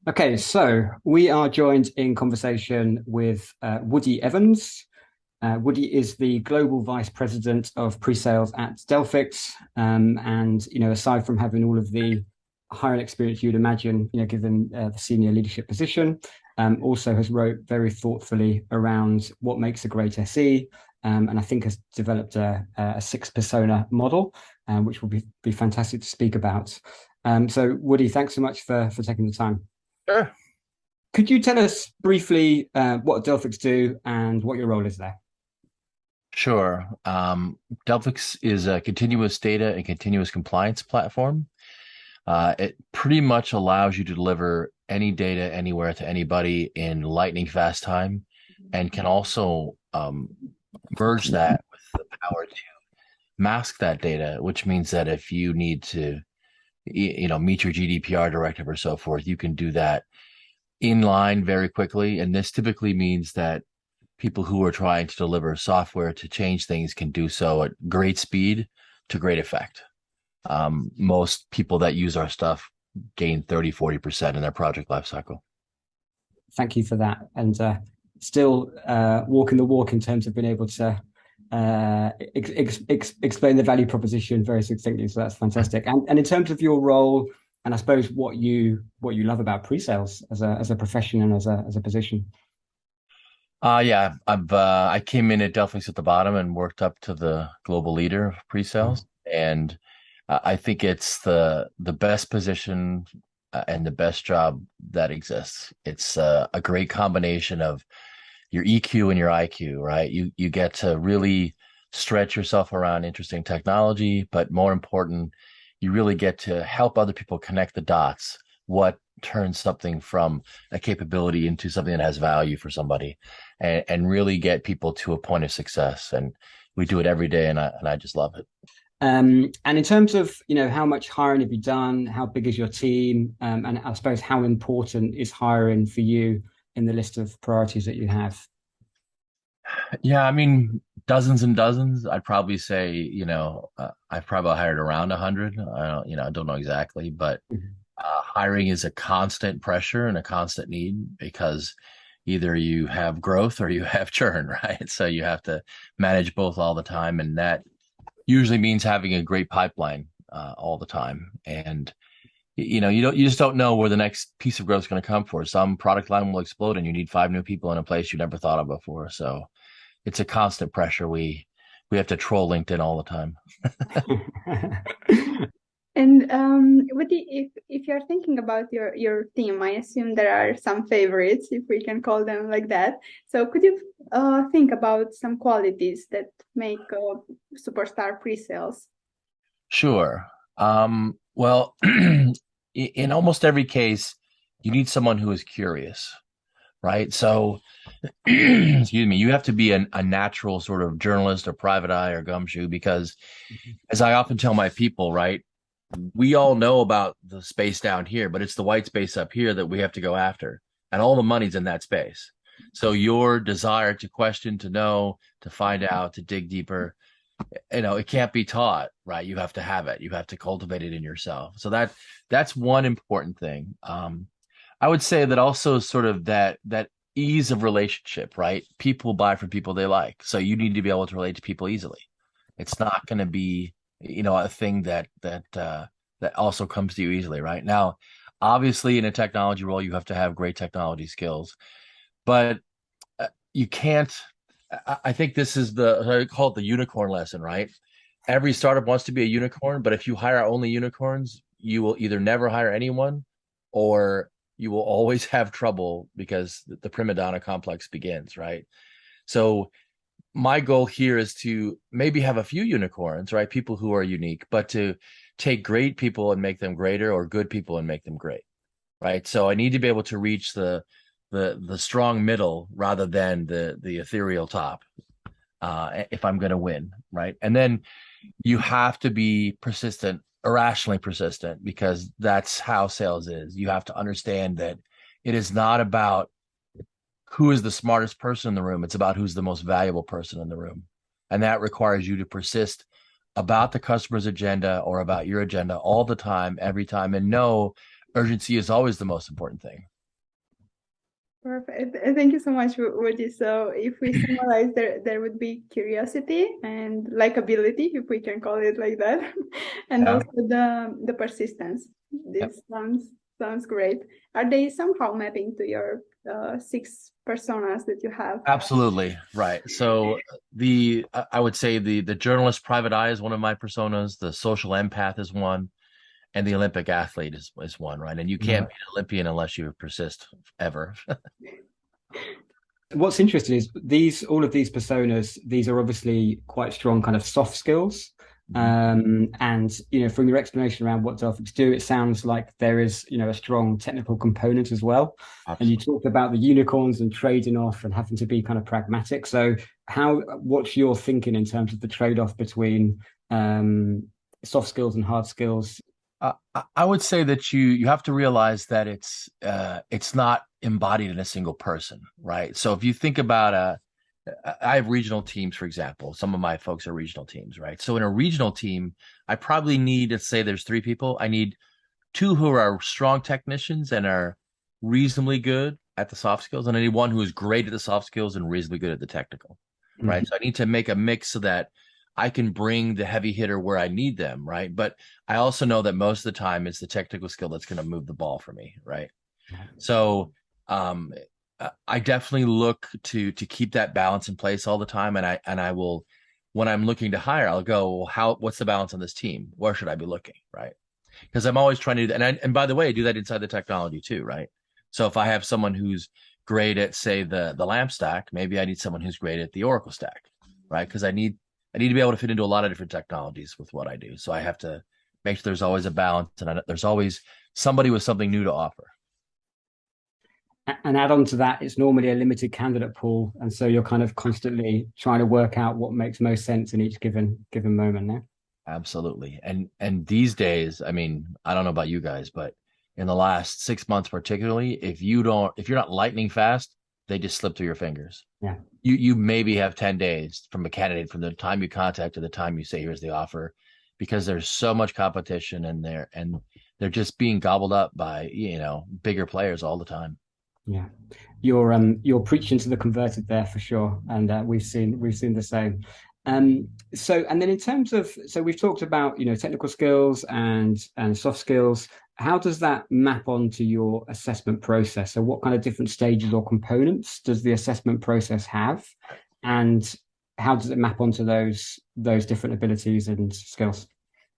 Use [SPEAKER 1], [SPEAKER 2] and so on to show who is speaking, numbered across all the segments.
[SPEAKER 1] Okay, so we are joined in conversation with Woody Evans. Woody is the Global Vice President of Pre-Sales at Delphix. And, aside from having all of the hiring experience you'd imagine, given the senior leadership position, also has wrote very thoughtfully around what makes a great SE, and I think has developed a six persona model, which will be fantastic to speak about. So, Woody, thanks so much for taking the time.
[SPEAKER 2] Sure.
[SPEAKER 1] Could you tell us briefly what Delphix do and what your role is there?
[SPEAKER 2] Sure. Delphix is a continuous data and continuous compliance platform. It pretty much allows you to deliver any data anywhere to anybody in lightning fast time, and can also merge that with the power to mask that data, which means that if you need to, meet your GDPR directive or so forth, you can do that in line very quickly. And this typically means that people who are trying to deliver software to change things can do so at great speed to great effect. Most people that use our stuff gain 30-40% in their project lifecycle.
[SPEAKER 1] Thank you for that. And still walking the walk in terms of being able to explain the value proposition very succinctly. So that's fantastic. And in terms of your role, and I suppose what you love about pre-sales as a profession and as a position.
[SPEAKER 2] Yeah, I came in at Delphix at the bottom and worked up to the global leader of pre-sales, and I think it's the best position and the best job that exists. It's a great combination of your EQ and your IQ, right? You get to really stretch yourself around interesting technology, but more important, you really get to help other people connect the dots. What turns something from a capability into something that has value for somebody, and really get people to a point of success. And we do it every day, and I just love it.
[SPEAKER 1] And in terms of, how much hiring have you done? How big is your team? And I suppose how important is hiring for you in the list of priorities that you have?
[SPEAKER 2] Yeah, I mean, dozens and dozens. I'd probably say, I've probably hired around 100. I don't know exactly, but hiring is a constant pressure and a constant need, because either you have growth or you have churn, right? So you have to manage both all the time, and that usually means having a great pipeline all the time. And you just don't know where the next piece of growth is going to come for. Some product line will explode, and you need five new people in a place you never thought of before. So it's a constant pressure. We have to troll LinkedIn all the time.
[SPEAKER 3] And if you're thinking about your team, I assume there are some favorites, if we can call them like that. So could you think about some qualities that make a superstar pre-sales?
[SPEAKER 2] Sure. Well, in almost every case, you need someone who is curious, right? So, excuse me, you have to be a natural sort of journalist or private eye or gumshoe, because as I often tell my people, right, we all know about the space down here, but it's the white space up here that we have to go after. And all the money's in that space. So your desire to question, to know, to find out, to dig deeper, it can't be taught, right? You have to have it. You have to cultivate it in yourself. So that's one important thing. I would say that also sort of that ease of relationship, right? People buy from people they like. So you need to be able to relate to people easily. It's not going to be, a thing that also comes to you easily, right? Now, obviously, in a technology role, you have to have great technology skills, but you can't. I think this is I call it the unicorn lesson, right? Every startup wants to be a unicorn, but if you hire only unicorns, you will either never hire anyone, or you will always have trouble, because the prima donna complex begins, right? So my goal here is to maybe have a few unicorns, right? People who are unique, but to take great people and make them greater, or good people and make them great, right? So I need to be able to reach the strong middle rather than the ethereal top, if I'm going to win, right? And then you have to be persistent, irrationally persistent, because that's how sales is. You have to understand that it is not about who is the smartest person in the room. It's about who's the most valuable person in the room. And that requires you to persist about the customer's agenda or about your agenda all the time, every time, and know urgency is always the most important thing.
[SPEAKER 3] Perfect. Thank you so much, Woody. So if we summarize, there would be curiosity and likability, if we can call it like that, and
[SPEAKER 2] Yeah.
[SPEAKER 3] also the persistence.
[SPEAKER 2] Yep.
[SPEAKER 3] This sounds great. Are they somehow mapping to your 6 personas that you have?
[SPEAKER 2] Absolutely. Right. So I would say the journalist private eye is one of my personas, the social empath is one, and the Olympic athlete is one, right? And you can't be an Olympian unless you persist ever.
[SPEAKER 1] What's interesting is all of these personas, these are obviously quite strong kind of soft skills. And from your explanation around what Delphix do, it sounds like there is a strong technical component as well.
[SPEAKER 2] Absolutely.
[SPEAKER 1] And you talked about the unicorns and trading off and having to be kind of pragmatic. So what's your thinking in terms of the trade-off between soft skills and hard skills?
[SPEAKER 2] I would say that you have to realize that it's not embodied in a single person, right? So if you think about I have regional teams, for example. Some of my folks are regional teams, right? So in a regional team, I probably need, let's say there's 3 people. I need 2 who are strong technicians and are reasonably good at the soft skills, and I need 1 who is great at the soft skills and reasonably good at the technical, right? So I need to make a mix so that I can bring the heavy hitter where I need them, right? But I also know that most of the time it's the technical skill that's going to move the ball for me, right? So I definitely look to keep that balance in place all the time, and I will, when I'm looking to hire, I'll go, what's the balance on this team? Where should I be looking, right? Because I'm always trying to do that, and by the way, I do that inside the technology too, right? So if I have someone who's great at, say, the LAMP stack, maybe I need someone who's great at the Oracle stack, right? Because I need to be able to fit into a lot of different technologies with what I do. So I have to make sure there's always a balance, and there's always somebody with something new to offer.
[SPEAKER 1] And add on to that, it's normally a limited candidate pool, and so you're kind of constantly trying to work out what makes most sense in each given moment now.
[SPEAKER 2] Absolutely. And these days, I mean, I don't know about you guys, but in the last 6 months particularly, if you're not lightning fast, they just slip through your fingers.
[SPEAKER 1] Yeah.
[SPEAKER 2] You maybe have 10 days from a candidate from the time you contact to the time you say here's the offer, because there's so much competition and they're just being gobbled up by, bigger players all the time.
[SPEAKER 1] Yeah, you're preaching to the converted there for sure, and we've seen the same. So, and then in terms of, so we've talked about technical skills and soft skills. How does that map onto your assessment process? So, what kind of different stages or components does the assessment process have, and how does it map onto those different abilities and skills?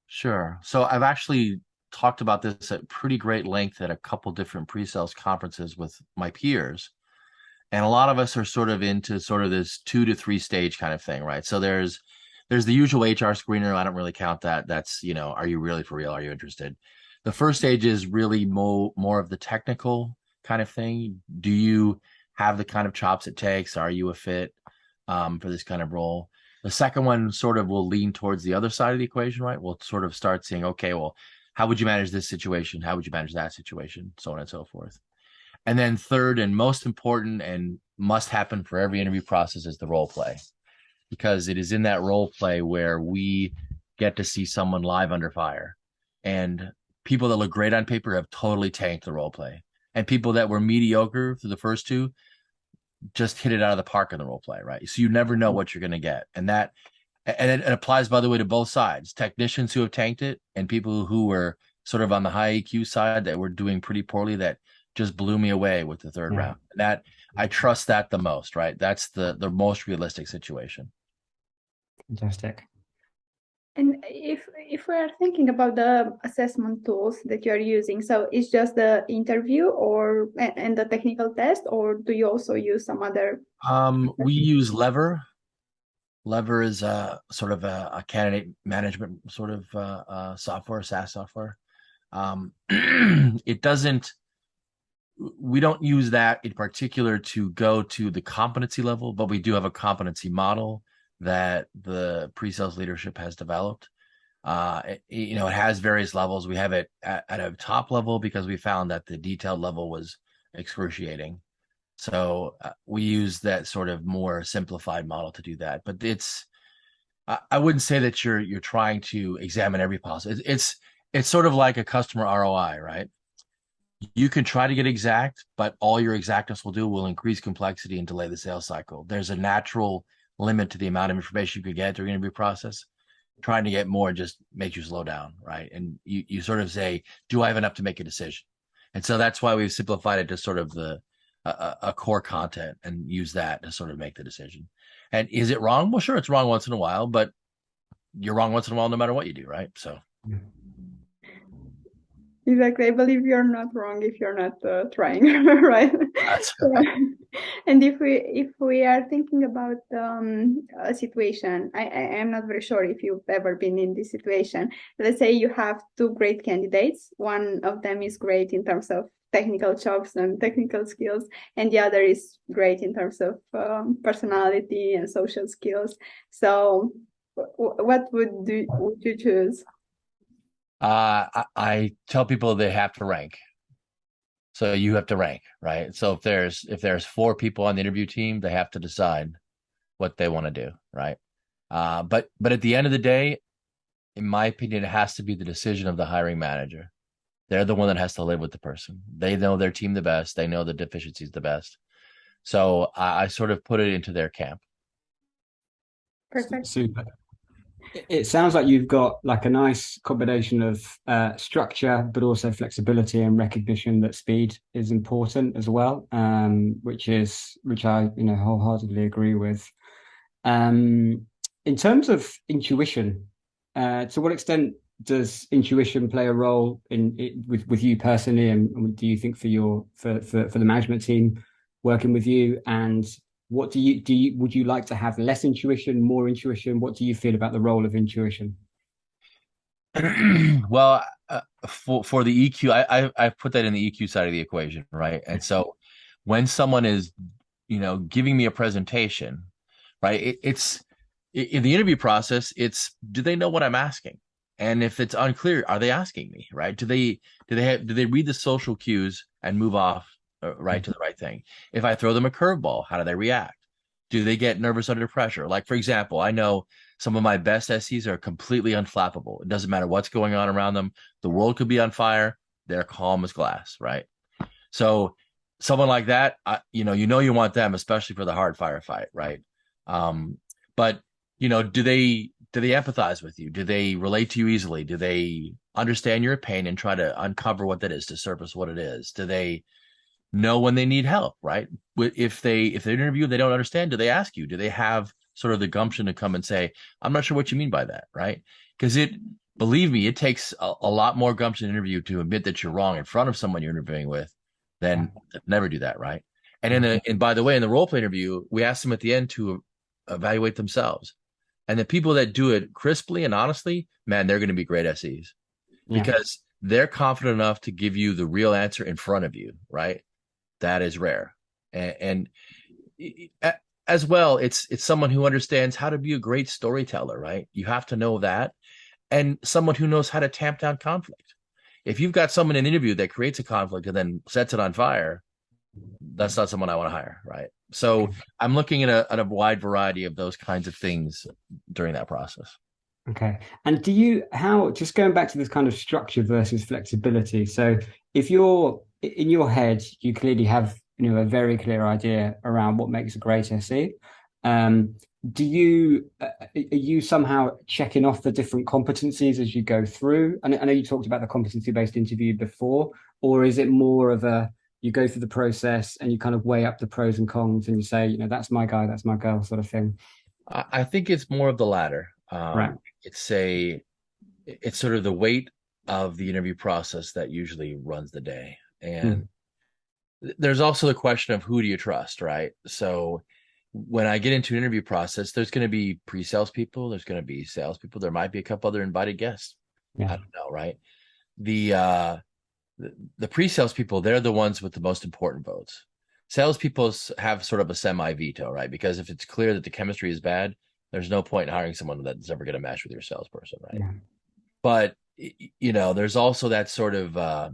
[SPEAKER 2] Sure. So I've actually talked about this at pretty great length at a couple different pre-sales conferences with my peers. And a lot of us are sort of into sort of this 2 to 3 stage kind of thing, right? So there's the usual HR screener. I don't really count that. That's, are you really for real? Are you interested? The first stage is really more of the technical kind of thing. Do you have the kind of chops it takes? Are you a fit for this kind of role? The second one sort of will lean towards the other side of the equation, right? We'll sort of start saying, okay, well, how would you manage this situation? How would you manage that situation? So on and so forth. And then third and most important and must happen for every interview process is the role play, because it is in that role play where we get to see someone live under fire. And people that look great on paper have totally tanked the role play. And people that were mediocre through the first 2 just hit it out of the park in the role play, right? So you never know what you're going to get. And it applies, by the way, to both sides, technicians who have tanked it and people who were sort of on the high EQ side that were doing pretty poorly that just blew me away with the third round. That I trust that the most, right? That's the most realistic situation.
[SPEAKER 1] Fantastic.
[SPEAKER 3] And if we are thinking about the assessment tools that you are using, so it's just the interview and the technical test, or do you also use some other?
[SPEAKER 2] We use Lever. Lever is a sort of a candidate management sort of software, SaaS software. We don't use that in particular to go to the competency level, but we do have a competency model that the pre-sales leadership has developed. It has various levels. We have it at a top level because we found that the detailed level was excruciating. So we use that sort of more simplified model to do that. But I wouldn't say that you're trying to examine every possible. It's sort of like a customer ROI, right? You can try to get exact, but all your exactness will increase complexity and delay the sales cycle. There's a natural limit to the amount of information you could get during the interview process. Trying to get more just makes you slow down, right? And you sort of say, do I have enough to make a decision? And so that's why we've simplified it to sort of a core content and use that to sort of make the decision. And is it wrong? Well, sure, it's wrong once in a while, but you're wrong once in a while no matter what you do, right? So
[SPEAKER 3] Exactly. I believe you're not wrong if you're not trying, right?
[SPEAKER 2] that's
[SPEAKER 3] Yeah. And if we are thinking about a situation, I am not very sure if you've ever been in this situation. Let's say you have two great candidates. One of them is great in terms of technical chops and technical skills, and the other is great in terms of personality and social skills. So, what would you choose?
[SPEAKER 2] I tell people they have to rank. So you have to rank, right? So if there's four people on the interview team, they have to decide what they want to do, right? But at the end of the day, in my opinion, it has to be the decision of the hiring manager. They're the one that has to live with the person. They know their team the best. They know the deficiencies the best. So I sort of put it into their camp.
[SPEAKER 3] Perfect.
[SPEAKER 1] Super. It sounds like you've got like a nice combination of structure, but also flexibility and recognition that speed is important as well, which I wholeheartedly agree with. In terms of intuition, to what extent does intuition play a role with you personally, and do you think for the management team working with you, and what would you like to have less intuition, more intuition? What do you feel about the role of intuition?
[SPEAKER 2] Well, for the EQ, I put that in the EQ side of the equation, right? And so when someone is, giving me a presentation, right? It's in the interview process, it's do they know what I'm asking? And if it's unclear, are they asking me, right? Do they read the social cues and move off right to the right thing? If I throw them a curveball, how do they react? Do they get nervous under pressure? Like, for example, I know some of my best SEs are completely unflappable. It doesn't matter what's going on around them. The world could be on fire. They're calm as glass, right? So someone like that, you want them, especially for the hard firefight, right? Um, but do they empathize with you? Do they relate to you easily? Do they understand your pain and try to uncover what that is, to surface what it is? Do they know when they need help, right? If they interview, they don't understand, do they ask you? Do they have sort of the gumption to come and say, I'm not sure what you mean by that, right? Because believe me, it takes a lot more gumption in an interview to admit that you're wrong in front of someone you're interviewing with than never do that, right? And by the way, in the role play interview, we ask them at the end to evaluate themselves. And the people that do it crisply and honestly, man, they're going to be great SEs because they're confident enough to give you the real answer in front of you, right? That is rare. And as well, it's someone who understands how to be a great storyteller, right? You have to know that. And someone who knows how to tamp down conflict. If you've got someone in an interview that creates a conflict and then sets it on fire, that's not someone I want to hire, right? So I'm looking at a wide variety of those kinds of things during that process.
[SPEAKER 1] Okay. And just going back to this kind of structure versus flexibility. So if you're in your head, you clearly have, a very clear idea around what makes a great SE. Are you somehow checking off the different competencies as you go through? And I know you talked about the competency-based interview before, or is it more of you go through the process and you kind of weigh up the pros and cons and you say, that's my guy, that's my girl sort of thing?
[SPEAKER 2] I think it's more of the latter.
[SPEAKER 1] Right.
[SPEAKER 2] It's sort of the weight of the interview process that usually runs the day. And there's also the question of who do you trust, right? So when I get into an interview process, there's going to be pre-sales people, there's going to be sales people, there might be a couple other invited guests. I don't know, right? The pre-sales people, they're the ones with the most important votes. Salespeople have sort of a semi-veto, right? Because if it's clear that the chemistry is bad, there's no point in hiring someone that's ever going to match with your salesperson, right? Yeah. But there's also that sort of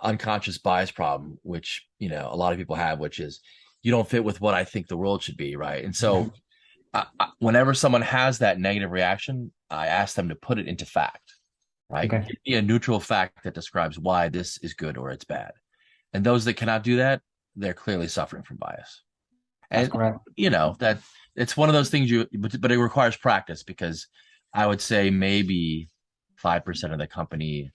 [SPEAKER 2] unconscious bias problem, which a lot of people have, which is you don't fit with what I think the world should be, right? And so, whenever someone has that negative reaction, I ask them to put it into fact. right?
[SPEAKER 1] Okay.
[SPEAKER 2] Give me a neutral fact that describes why this is good or it's bad. And those that cannot do that, they're clearly suffering from bias.
[SPEAKER 1] That's
[SPEAKER 2] And
[SPEAKER 1] correct.
[SPEAKER 2] that it's one of those things but it requires practice, because I would say maybe 5% of the company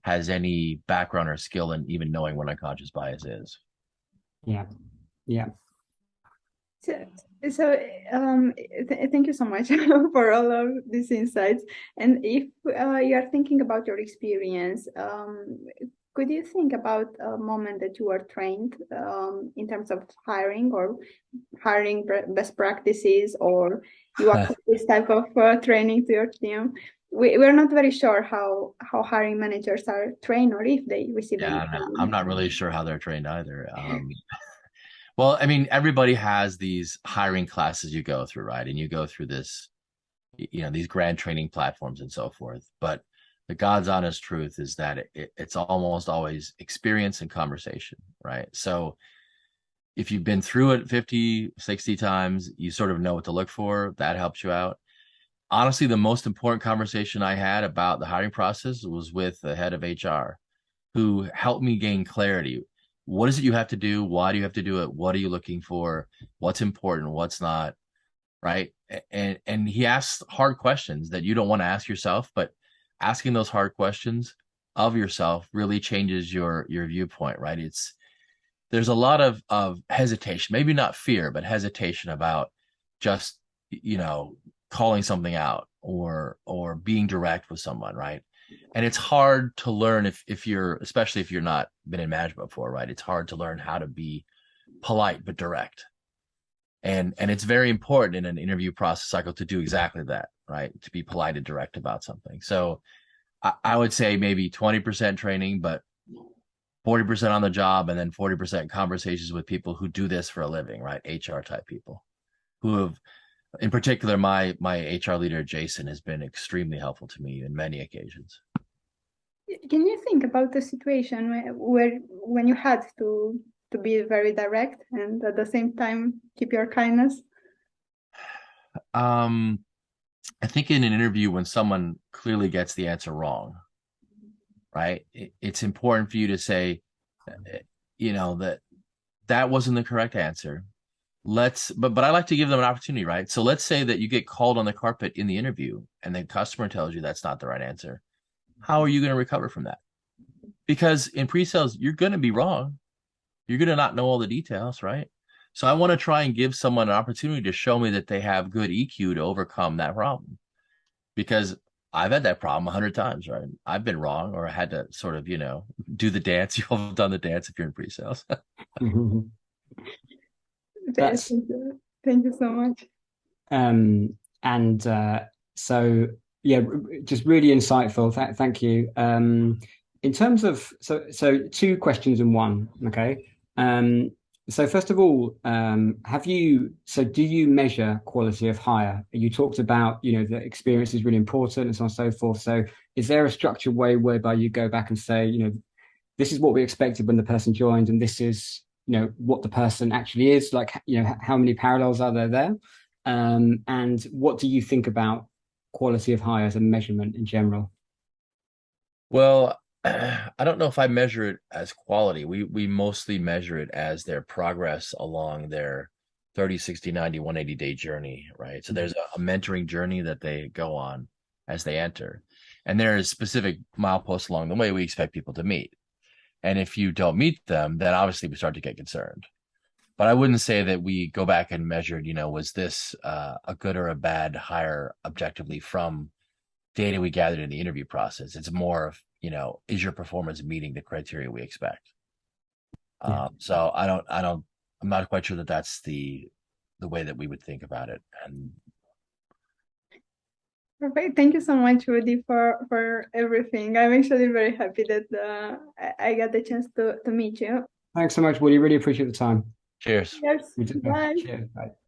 [SPEAKER 2] has any background or skill in even knowing what unconscious bias is.
[SPEAKER 1] Yeah. Yeah.
[SPEAKER 3] So, thank you so much for all of these insights. And if you are thinking about your experience, could you think about a moment that you were trained in terms of hiring or hiring best practices, or you offer this type of training to your team? We're not very sure how hiring managers are trained or if they receive any
[SPEAKER 2] Yeah, I'm
[SPEAKER 3] training.
[SPEAKER 2] not really sure how they're trained either. Well, I mean, everybody has these hiring classes you go through, right? And you go through this, these grand training platforms and so forth. But the God's honest truth is that it's almost always experience and conversation, right? So if you've been through it 50, 60 times, you sort of know what to look for. That helps you out. Honestly, the most important conversation I had about the hiring process was with the head of HR, who helped me gain clarity. What is it you have to do? Why do you have to do it? What are you looking for? What's important? What's not? Right? And he asks hard questions that you don't want to ask yourself, but asking those hard questions of yourself really changes your viewpoint, right? There's a lot of hesitation, maybe not fear, but hesitation about just, calling something out or being direct with someone, right? And it's hard to learn if you're, especially if you're not been in management before, right? It's hard to learn how to be polite but direct. And it's very important in an interview process cycle to do exactly that, right? To be polite and direct about something. So I would say maybe 20% training, but 40% on the job, and then 40% conversations with people who do this for a living, right? HR type people who have, in particular, my HR leader, Jason, has been extremely helpful to me in many occasions.
[SPEAKER 3] Can you think about the situation where when you had to be very direct and at the same time keep your kindness?
[SPEAKER 2] Um, I think in an interview, when someone clearly gets the answer wrong, right, it's important for you to say, that that wasn't the correct answer. But I like to give them an opportunity, right? So let's say that you get called on the carpet in the interview and the customer tells you that's not the right answer. How are you going to recover from that? Because in pre-sales, you're going to be wrong. You're going to not know all the details, right? So I want to try and give someone an opportunity to show me that they have good EQ to overcome that problem. Because I've had that problem 100 times, right? I've been wrong, or I had to sort of, do the dance. You've all done the dance if you're in pre-sales.
[SPEAKER 1] That's
[SPEAKER 3] Thank you so much.
[SPEAKER 1] and so yeah, just really insightful. Thank you. In terms of so two questions in one. Okay. So first of all, do you measure quality of hire? You talked about, the experience is really important and so on and so forth. So is there a structured way whereby you go back and say, this is what we expected when the person joined, and this is, what the person actually is like, how many parallels are there? And what do you think about quality of hire as a measurement in general?
[SPEAKER 2] Well, I don't know if I measure it as quality. We mostly measure it as their progress along their 30, 60, 90, 180-day journey, right? So there's a mentoring journey that they go on as they enter. And there is specific mileposts along the way we expect people to meet. And if you don't meet them, then obviously we start to get concerned. But I wouldn't say that we go back and measured, was this a good or a bad hire objectively from data we gathered in the interview process. It's more of, is your performance meeting the criteria we expect?
[SPEAKER 1] Yeah.
[SPEAKER 2] So I'm not quite sure that that's the way that we would think about it. And
[SPEAKER 3] Perfect. Thank you so much, Rudy, for everything. I'm actually very happy that I got the chance to meet you.
[SPEAKER 1] Thanks so much, Woody. Really appreciate the time.
[SPEAKER 2] cheers.
[SPEAKER 3] Yes. Bye.
[SPEAKER 1] Cheers. Bye.